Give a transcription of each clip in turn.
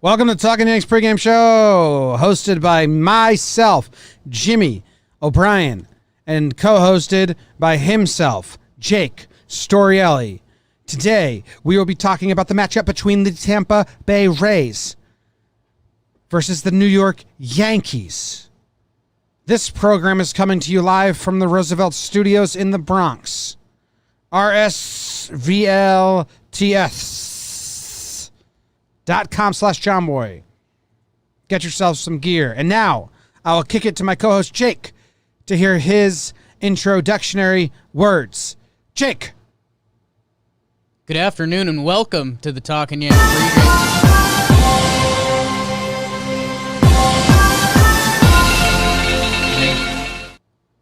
Welcome to the Talkin Yanks pregame show, hosted by myself, Jimmy O'Brien, and co-hosted by himself, Jake Storielli. Today, we will be talking about the matchup between the Tampa Bay Rays versus the New York Yankees. This program is coming to you live from the Roosevelt Studios in the Bronx. RSVLTS.com/JOMBOY. Get yourself some gear. And now, I will kick it to my co-host, Jake, to hear his introductory words. Jake. Good afternoon and welcome to the Talkin Yanks pregame.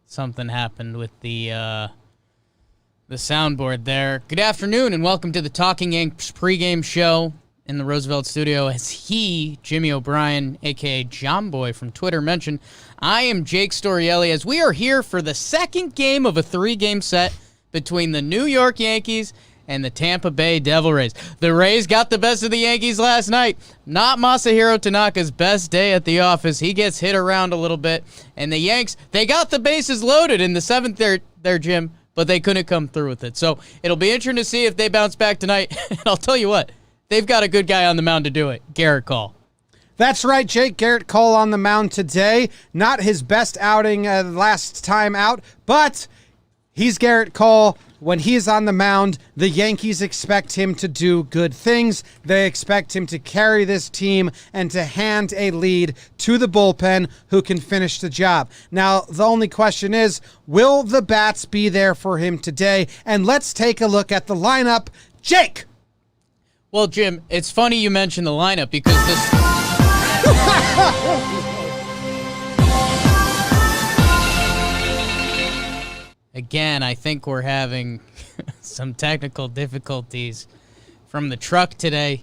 Something happened with the soundboard there. Good afternoon and welcome to the Talkin Yanks pregame show in the Roosevelt studio. As he, Jimmy O'Brien, a.k.a. JOMBOY from Twitter, mentioned, I am Jake Storielli as we are here for the second game of a three-game set between the New York Yankees and the Tampa Bay Devil Rays. The Rays got the best of the Yankees last night. Not Masahiro Tanaka's best day at the office. He gets hit around a little bit. And the Yanks, they got the bases loaded in the seventh there, Jim, but they couldn't come through with it. So it'll be interesting to see if they bounce back tonight. And I'll tell you what, they've got a good guy on the mound to do it, Garrett Cole. That's right, Jake. Garrett Cole on the mound today. Not his best outing last time out, but he's Garrett Cole. When he's on the mound, the Yankees expect him to do good things. They expect him to carry this team and to hand a lead to the bullpen who can finish the job. Now, the only question is, will the bats be there for him today? And let's take a look at the lineup. Jake! Well, Jim, it's funny you mentioned the lineup because this... Again, I think we're having some technical difficulties from the truck today.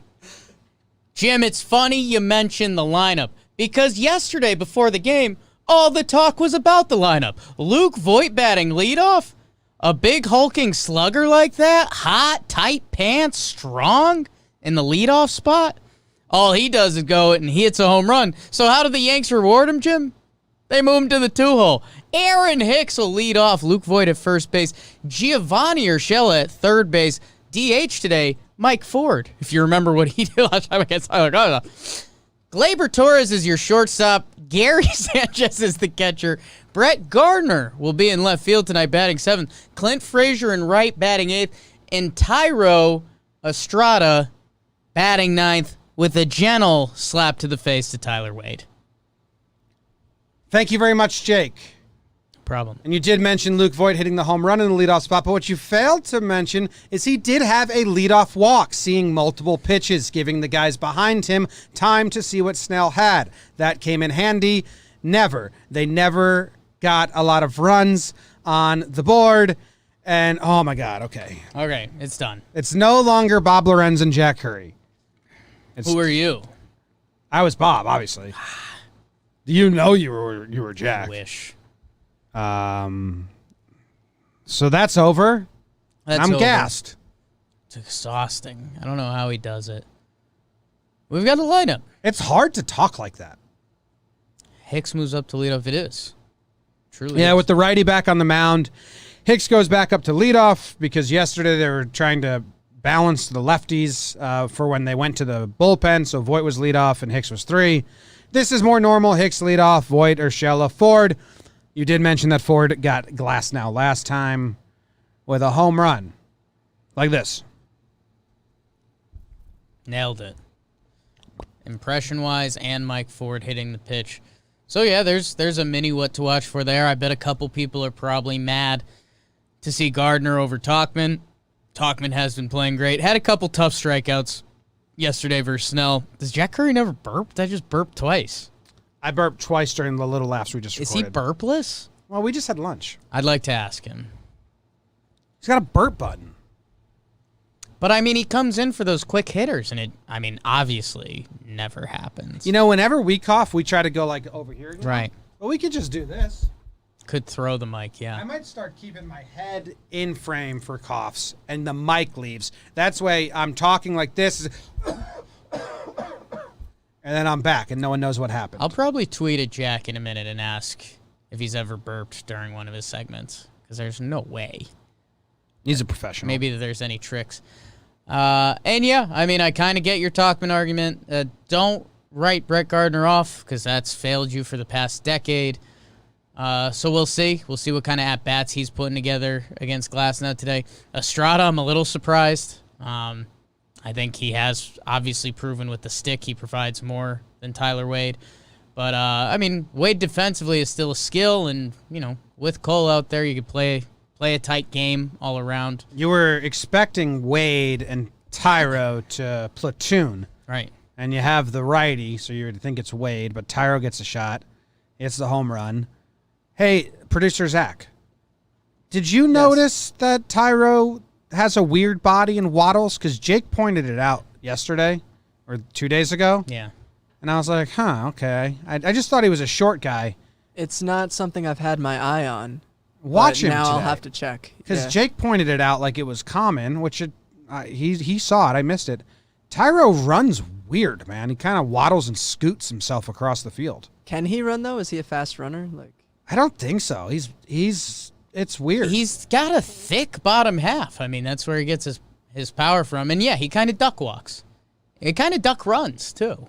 Jim, it's funny you mentioned the lineup because yesterday before the game, all the talk was about the lineup. Luke Voit batting leadoff? A big hulking slugger like that? Hot, tight pants, strong in the leadoff spot? All he does is go and he hits a home run. So how do the Yanks reward him, Jim? They move him to the two-hole. Aaron Hicks will lead off. Luke Voit at first base. Giovanni Urshela at third base. DH today, Mike Ford, if you remember what he did last time against Tyler. Gleyber Torres is your shortstop. Gary Sanchez is the catcher. Brett Gardner will be in left field tonight batting seventh. Clint Frazier in right batting eighth. And Tyro Estrada batting ninth with a gentle slap to the face to Tyler Wade. Thank you very much, Jake. Problem. And you did mention Luke Voit hitting the home run in the leadoff spot, but what you failed to mention is he did have a leadoff walk, seeing multiple pitches, giving the guys behind him time to see what Snell had. That came in handy. They never got a lot of runs on the board. And, oh my God, okay. Okay, it's done. It's no longer Bob Lorenz and Jack Curry. Who are you? I was Bob, obviously. You know you were Jack. I wish. So that's over. I'm over. gassed. It's exhausting. I don't know how he does it. We've got a lineup. It's hard to talk like that. Hicks moves up to leadoff. It is. Truly. Yeah, is. with the righty back on the mound, Hicks goes back up to leadoff because yesterday they were trying to balance the lefties for when they went to the bullpen. So Voit was leadoff and Hicks was 3. This is more normal. Hicks lead off, Voit, Urshela, Ford. You did mention that Ford got Glasnow last time with a home run. Like this. Nailed it. Impression-wise and Mike Ford hitting the pitch. So, yeah, there's a mini what to watch for there. I bet a couple people are probably mad to see Gardner over Talkman. Talkman has been playing great. Had a couple tough strikeouts yesterday versus Snell. Does Jack Curry never burp? I just burped twice. I burped twice during the little laughs we just recorded. Is he burpless? Well, we just had lunch. I'd like to ask him. He's got a burp button. But, I mean, he comes in for those quick hitters, and it, I mean, obviously never happens. You know, whenever we cough, we try to go, like, over here again. Right. Well, we could just do this. Could throw the mic, yeah. I might start keeping my head in frame for coughs, and the mic leaves. That's why I'm talking like this, and then I'm back, and no one knows what happened. I'll probably tweet at Jack in a minute and ask if he's ever burped during one of his segments, because there's no way. He's a professional. Maybe there's any tricks. And yeah, I mean, I kind of get your Talkman argument. Don't write Brett Gardner off, because that's failed you for the past decade. So we'll see. We'll see what kind of at-bats he's putting together against Glasnow today. Estrada, I'm a little surprised. I think he has obviously proven with the stick he provides more than Tyler Wade. But, I mean, Wade defensively is still a skill, and, you know, with Cole out there, you could play a tight game all around. You were expecting Wade and Tyro to platoon. Right. And you have the righty, so you would think it's Wade, but Tyro gets a shot. It's the home run. Hey, producer Zach, did you notice that Tyro has a weird body and waddles? Because Jake pointed it out yesterday or 2 days ago. Yeah. And I was like, huh, okay. I just thought he was a short guy. It's not something I've had my eye on. Watch him now today. I'll have to check. Because Jake pointed it out like it was common, which he saw it. I missed it. Tyro runs weird, man. He kind of waddles and scoots himself across the field. Can he run, though? Is he a fast runner? I don't think so. It's weird. He's got a thick bottom half. I mean, that's where he gets his power from. And yeah, he kind of duck walks. He kind of duck runs too.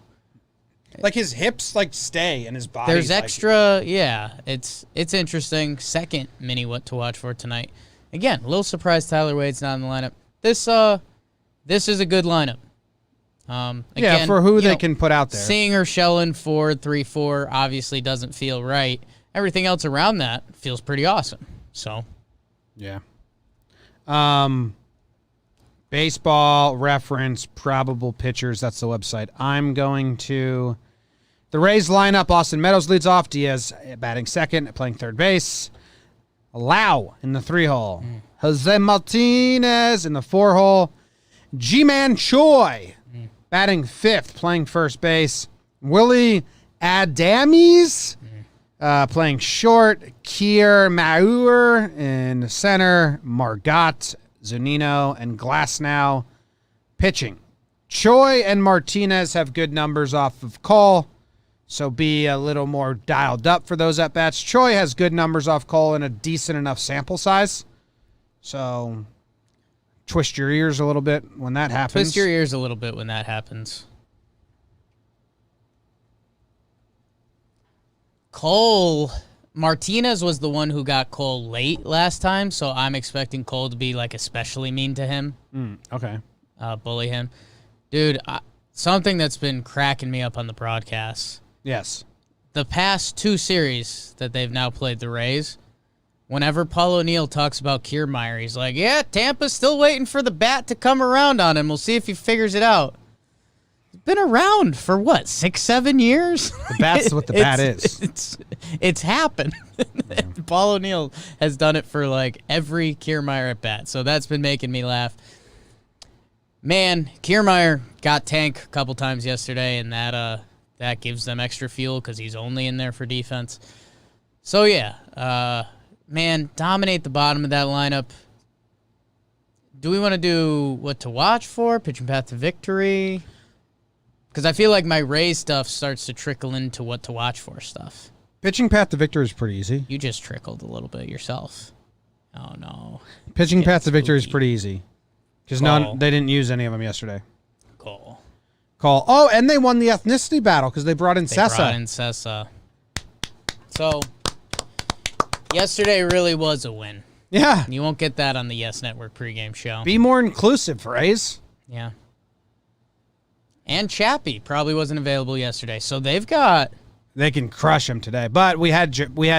Like his hips stay and his body. There's extra, yeah. It's interesting. Second mini what to watch for tonight. Again, a little surprised Tyler Wade's not in the lineup. This is a good lineup. Again, for who they can put out there. Seeing Urshela in 4-3-4 obviously doesn't feel right. Everything else around that feels pretty awesome. So, yeah. Baseball reference, probable pitchers. That's the website. I'm going to the Rays lineup. Austin Meadows leads off. Diaz batting second, playing third base. Lau in the 3-hole. Jose Martinez in the 4-hole. G-Man Choi batting fifth, playing first base. Willie Adames playing short. Kier Maur in center. Margot, Zunino, and Glasnow pitching. Choi and Martinez have good numbers off of Cole, so be a little more dialed up for those at-bats. Choi has good numbers off Cole and a decent enough sample size, so twist your ears a little bit when that happens. Twist your ears a little bit when that happens. Cole, Martinez was the one who got Cole late last time, so I'm expecting Cole to be especially mean to him. Okay. Bully him. Dude, something that's been cracking me up on the broadcast. Yes. The past two series that they've now played the Rays, whenever Paul O'Neill talks about Kiermaier, he's like, yeah, Tampa's still waiting for the bat to come around on him. We'll see if he figures it out. He's been around for, 6-7 years? The bat's what the bat is. It's happened. Paul O'Neill has done it for, every Kiermaier at bat, so that's been making me laugh. Man, Kiermaier got Tank a couple times yesterday, and that gives them extra fuel because he's only in there for defense. So, yeah, man, dominate the bottom of that lineup. Do we want to do what to watch for? Pitching path to victory? Because I feel like my Rays stuff starts to trickle into what to watch for stuff. Pitching path to victory is pretty easy. You just trickled a little bit yourself. Oh, no. Pitching path to victory is pretty easy. Because they didn't use any of them yesterday. Cool. Oh, and they won the ethnicity battle because they brought in Sessa. So, yesterday really was a win. Yeah. You won't get that on the Yes Network pregame show. Be more inclusive, Rays. Yeah. And Chappie probably wasn't available yesterday. So they can crush him today. But we had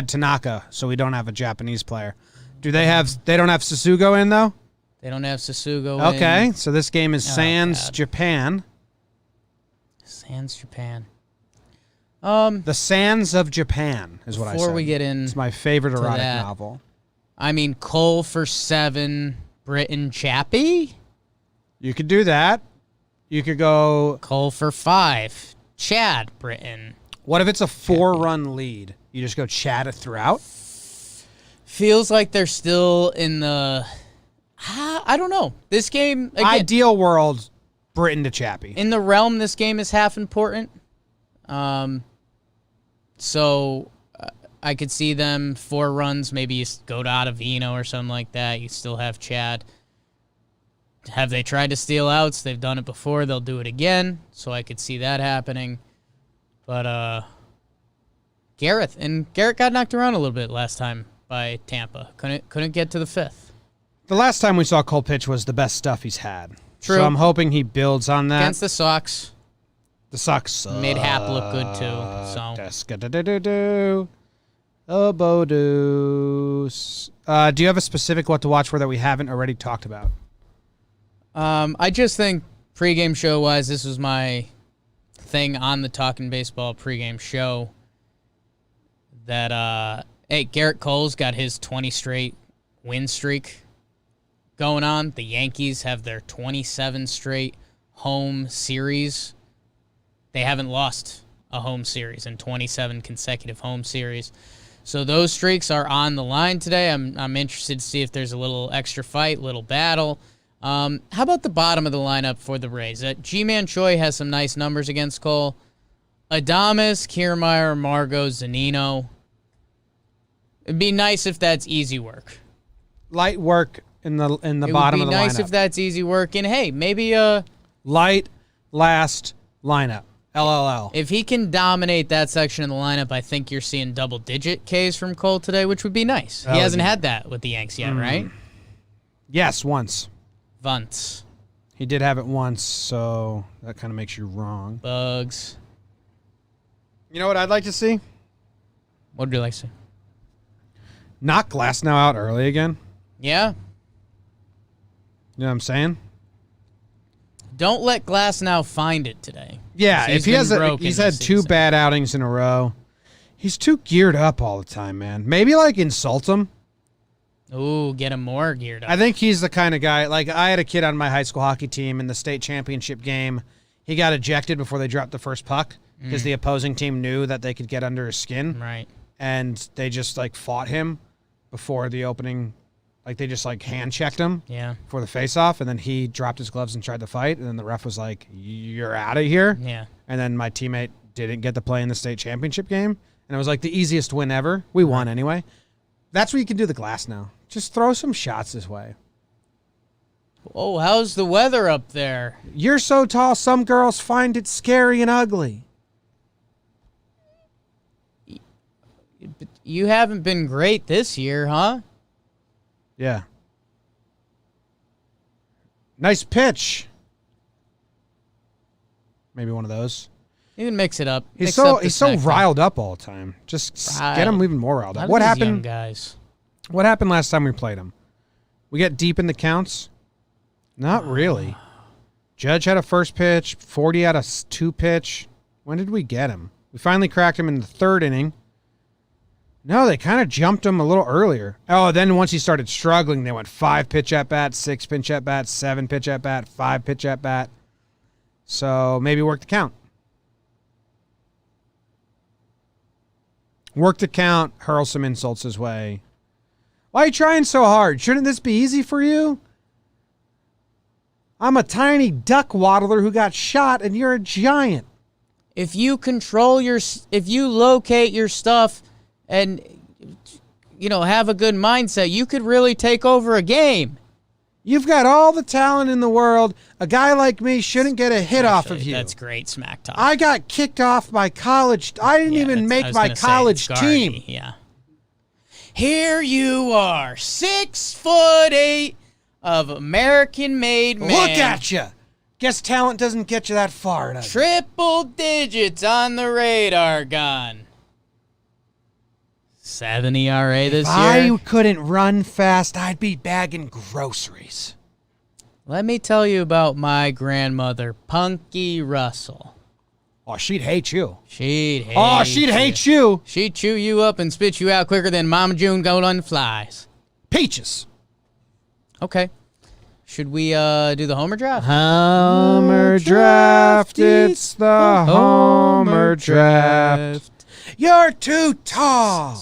Tanaka, so we don't have a Japanese player. They don't have Sasugo in, though? They don't have Sasugo in. Okay, so this game is Sans Japan. Sans Japan. The Sands of Japan is what I said. Before we get in, it's my favorite erotic novel. I mean, Cole for 7, Britton Chappie? You could do that. You could go Cole for 5, Chad Britton. What if it's a 4-run lead? You just go Chad throughout? Feels like they're still in the... I don't know. This game... Again, ideal world, Britton to Chappie. In the realm, this game is half important. So I could see them 4 runs. Maybe you go to Ottavino or something like that. You still have Chad. Have they tried to steal outs? They've done it before. They'll do it again. So I could see that happening. But Garrett got knocked around a little bit last time by Tampa. Couldn't get to the 5th. The last time we saw Cole pitch was the best stuff he's had. True. So I'm hoping he builds on that. Against the Sox. The Sox suck. Made Hap look good too. So do you have a specific what to watch for that we haven't already talked about? I just think pregame show wise, this was my thing on the Talkin' Baseball pregame show. That hey, Garrett Cole's got his 20 straight win streak going on. The Yankees have their 27 straight home series. They haven't lost a home series in 27 consecutive home series. So those streaks are on the line today. I'm interested to see if there's a little extra fight, little battle. How about the bottom of the lineup for the Rays? G-Man Choi has some nice numbers against Cole. Adames, Kiermaier, Margot, Zunino. It'd be nice if that's easy work. Light work in the bottom of the lineup. It would be nice if that's easy work. And hey, maybe light last lineup. LLL. If he can dominate that section of the lineup, I think you're seeing double-digit Ks from Cole today, which would be nice. He hasn't had that with the Yanks yet, right? Yes, once. Once. He did have it once, so that kind of makes you wrong. Bugs. You know what I'd like to see? What would you like to see? Knock Glasnow out early again. Yeah. You know what I'm saying? Don't let Glasnow find it today. Yeah, if he has he's had 2 season. bad outings in a row. He's too geared up all the time, man. Maybe like insult him. Ooh, get him more geared up. I think he's the kind of guy. Like I had a kid on my high school hockey team in the state championship game. He got ejected before they dropped the first puck because the opposing team knew that they could get under his skin. Right. And they just like fought him before the opening. Like they just like hand checked him. Yeah. For the face-off, and then he dropped his gloves and tried to fight, and then the ref was like, "You're out of here." Yeah. And then my teammate didn't get to play in the state championship game, and it was like the easiest win ever. We won anyway. That's what you can do the glass now. Just throw some shots this way. Oh, how's the weather up there? You're so tall, some girls find it scary and ugly. You haven't been great this year, huh? Yeah. Nice pitch. Maybe one of those. You can mix it up. He's so riled up all the time. Just get him even more riled up. What happened? Young guys. What happened last time we played him? We get deep in the counts? Not really. Judge had a first pitch. 40 had a 2 pitch. When did we get him? We finally cracked him in the 3rd inning. No, they kind of jumped him a little earlier. Oh, then once he started struggling, they went 5 pitch at bat, 6 pitch at bat, 7 pitch at bat, 5 pitch at bat. So maybe work the count. Work the count, hurl some insults his way. Why are you trying so hard? Shouldn't this be easy for you? I'm a tiny duck waddler who got shot, and you're a giant. If you if you locate your stuff and, have a good mindset, you could really take over a game. You've got all the talent in the world. A guy like me shouldn't get a hit off of you. That's great smack talk. I got kicked off my college. I didn't even make my college team. Yeah. Here you are, 6'8" of American-made man. Look at you. Guess talent doesn't get you that far, does it? Triple digits on the radar gun. 7 ERA this year. I couldn't run fast. I'd be bagging groceries. Let me tell you about my grandmother, Punky Russell. Oh, she'd hate you. She'd hate you. She'd chew you up and spit you out quicker than Mama June going on the flies. Peaches. Okay. Should we do the Homer draft? Homer draft. It's the Homer draft. You're too tall.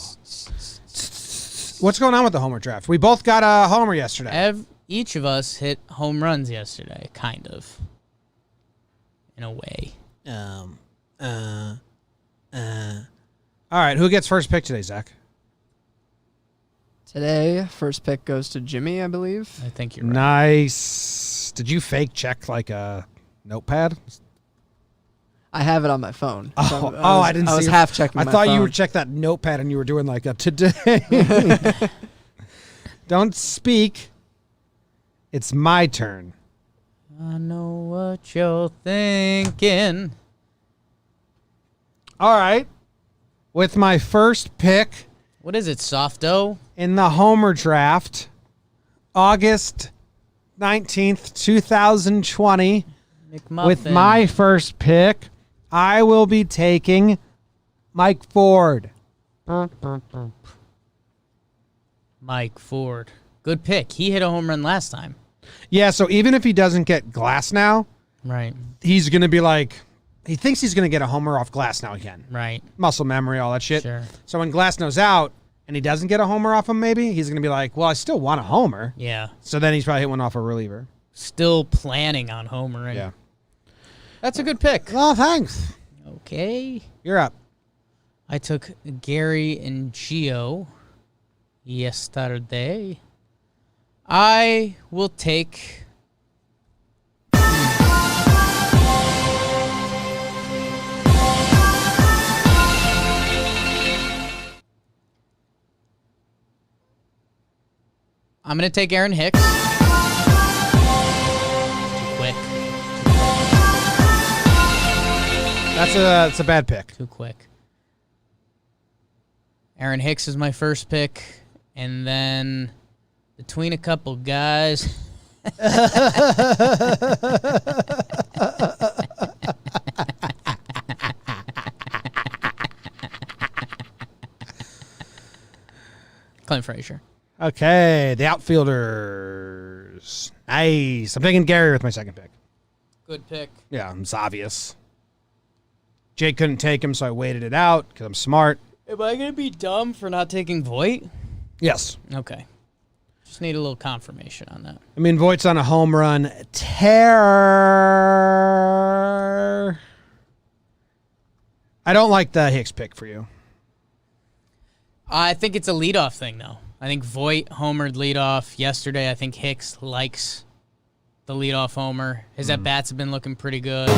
What's going on with the Homer draft? We both got a Homer yesterday. Each of us hit home runs yesterday, kind of. In a way. All right, who gets first pick today, Zach? Today, first pick goes to Jimmy, I believe. I think you're right. Nice. Did you fake check like a notepad? I have it on my phone. So I didn't see. I was your- half checking I my thought phone. you were check that notepad and you were doing like a today. Don't speak. It's my turn. I know what you're thinking. All right. With my first pick What is it, Softo? in the Homer draft, August 19th, 2020, McMuffin. with my first pick, I will be taking Mike Ford. Mike Ford. Good pick. He hit a home run last time. Yeah, so even if he doesn't get Glass now, Right. he's going to be like, he thinks he's going to get a homer off Glass now again. Right. Muscle memory, all that shit. Sure. So when Glasnow's out and he doesn't get a homer off him, maybe, he's going to be like, well, I still want a homer. Yeah. So then he's probably hit one off a reliever. Still planning on homering. Yeah. That's a good pick. Oh, thanks. Okay. You're up. I took Gary and Gio yesterday. I will take... I'm going to take Aaron Hicks. Too quick. That's a bad pick. Too quick. Aaron Hicks is my first pick. And then between a couple guys... Clint Frazier. Okay, the outfielders. Nice. I'm taking Gary with my second pick. Good pick. Yeah, it's obvious. Jake couldn't take him, so I waited it out because I'm smart. Am I going to be dumb for not taking Voit? Yes. Okay. Just need a little confirmation on that. I mean, Voigt's on a home run tear. I don't like the Hicks pick for you. I think it's a leadoff thing, though. I think Voit homered leadoff yesterday. I think Hicks likes the leadoff homer. His at-bats have been looking pretty good.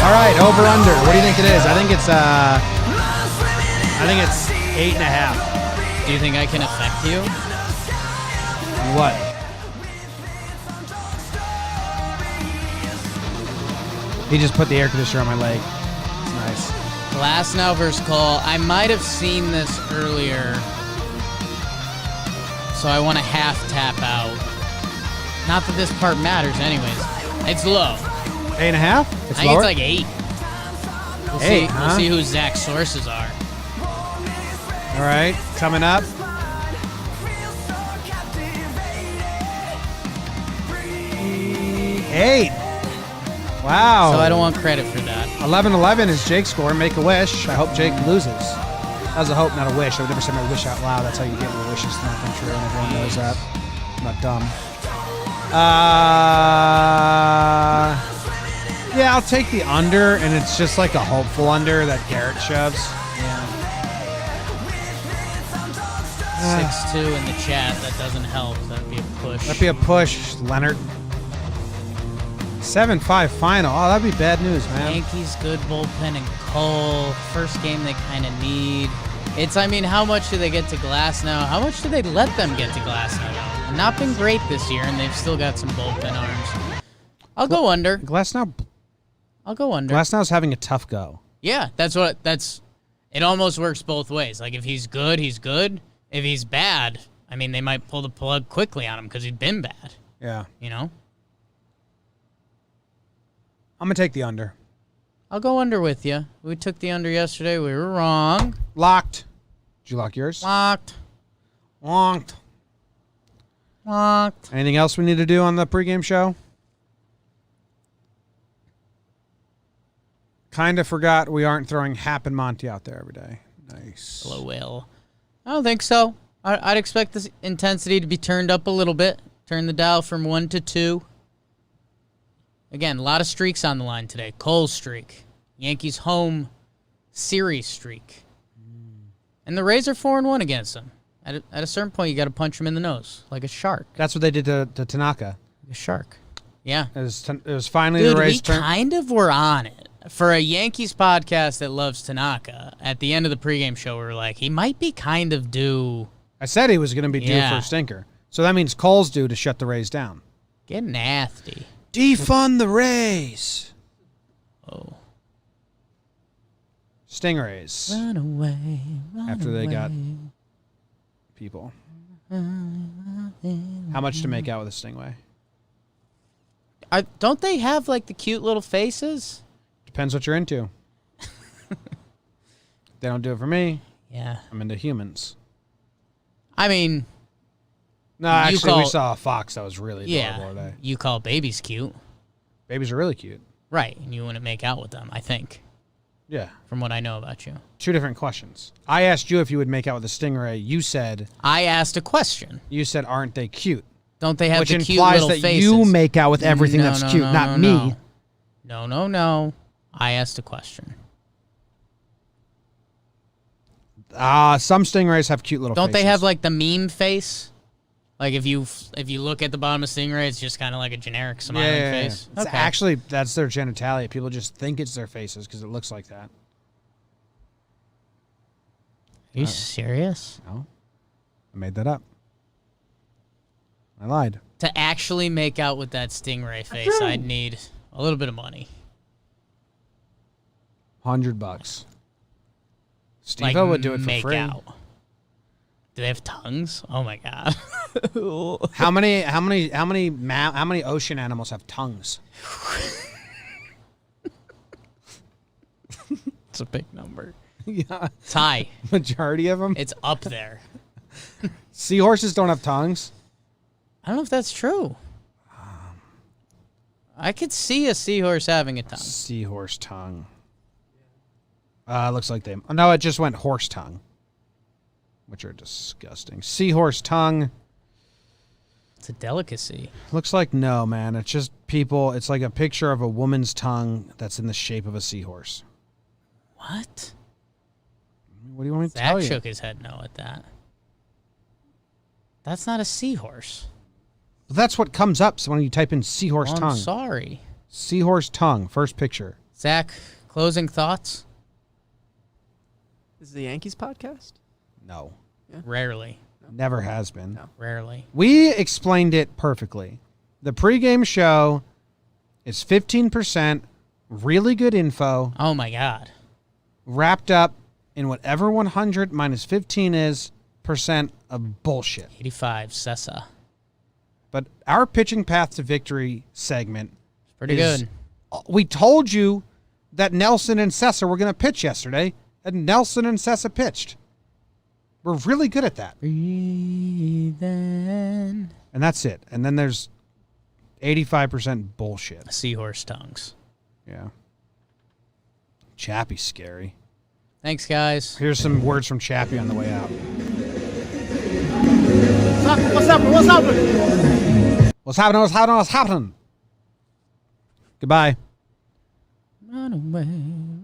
All right, over under. What do you think it is? I think it's 8.5. Do you think I can affect you? What? He just put the air conditioner on my leg. It's nice. Glasnow versus Cole. I might have seen this earlier, so I want to half tap out. Not that this part matters anyways. It's low. 8.5? It's I think lower? it's like 8. We'll see. Huh? We'll see who Zach's sources are. All right, coming up. Eight. Wow. So I don't want credit for that. 11-11 is Jake's score. Make a wish. I hope Jake loses. That was a hope, not a wish. I would never say my wish out loud. That's how you get your wishes to not come true, and everyone knows that. I'm not dumb. Yeah, I'll take the under, and it's just like a hopeful under that Garrett shoves. Yeah. 6-2 in the chat. That doesn't help. That'd be a push. That'd be a push, Leonard. 7-5 final. Oh, that'd be bad news, man. Yankees, good bullpen, and Cole. First game they kind of need. I mean, how much do they get to Glasnow? How much do they let them get to Glasnow? Not been great this year, and they've still got some bullpen arms. I'll go under. Glasnow's having a tough go. Yeah, it almost works both ways. Like, if he's good, he's good. If he's bad, I mean, they might pull the plug quickly on him because he's been bad. Yeah. You know? I'm going to take the under. I'll go under with you. We took the under yesterday. We were wrong. Locked. Did you lock yours? Locked. Locked. Locked. Anything else we need to do on the pregame show? Kind of forgot we aren't throwing Hap and Monty out there every day. Nice. Hello, Will. I don't think so. I'd expect this intensity to be turned up a little bit. Turn the dial from 1 to 2. Again, a lot of streaks on the line today. Cole's streak. Yankees home series streak. And the Rays are 4-1 against them. At a certain point, you got to punch them in the nose like a shark. That's what they did to Tanaka. Like a shark. Yeah. It was finally Dude, the Rays' we turn. kind of were on it. For a Yankees podcast that loves Tanaka, at the end of the pregame show, we were like, he might be kind of due. I said he was going to be due for a stinker. So that means Cole's due to shut the Rays down. Get nasty. Defund the Rays. Oh. Stingrays. Run away. After they got people. How much to make out with a stingray? Don't they have, like, the cute little faces? Depends what you're into. They don't do it for me. Yeah. I'm into humans. I mean... No, actually, we saw a fox that was really adorable today. You call babies cute. Babies are really cute. Right, and you wouldn't make out with them, I think. Yeah. From what I know about you. Two different questions. I asked you if you would make out with a stingray. You said... I asked a question. You said, aren't they cute? Don't they have Which the cute implies little that faces? you make out with everything that's cute, not me. No. I asked a question. Some stingrays have cute little faces. Don't they have, like, the meme face? Like, if you look at the bottom of stingray, it's just kind of like a generic smiling face? It's actually, that's their genitalia. People just think it's their faces because it looks like that. Are you serious? No. I made that up. I lied. To actually make out with that stingray face, I'd need a little bit of money. $100. Steve Like, would do it for make free. out. Do they have tongues? Oh my god. How many ocean animals have tongues? It's a big number. Yeah. It's high. Majority of them? It's up there. Seahorses don't have tongues. I don't know if that's true. I could see a seahorse having a tongue. Seahorse tongue. Looks like they... No, it just went horse tongue. Which are disgusting. Seahorse tongue. It's a delicacy. Looks like no, man. It's just people... It's like a picture of a woman's tongue that's in the shape of a seahorse. What? What do you want me to tell Zach you? shook his head no at that. That's not a seahorse. Well, that's what comes up when you type in seahorse I'm tongue. sorry. Seahorse tongue. First picture. Zach, closing thoughts? This is the Yankees podcast? No. Rarely. Never has been. No. Rarely. We explained it perfectly. The pregame show is 15% really good info Oh my god. wrapped up in whatever 100 minus 15 is percent of bullshit. 85 Sessa. But our pitching path to victory segment Pretty is- good. We told you that Nelson and Sessa were going to pitch yesterday, and Nelson and Sessa pitched. We're really good at that. Breathe in. And that's it. And then there's 85% bullshit. Seahorse tongues. Yeah. Chappie's scary. Thanks, guys. Here's some words from Chappie on the way out. What's happening? What's happening? What's happening? What's happening? What's happening? Goodbye. Run away.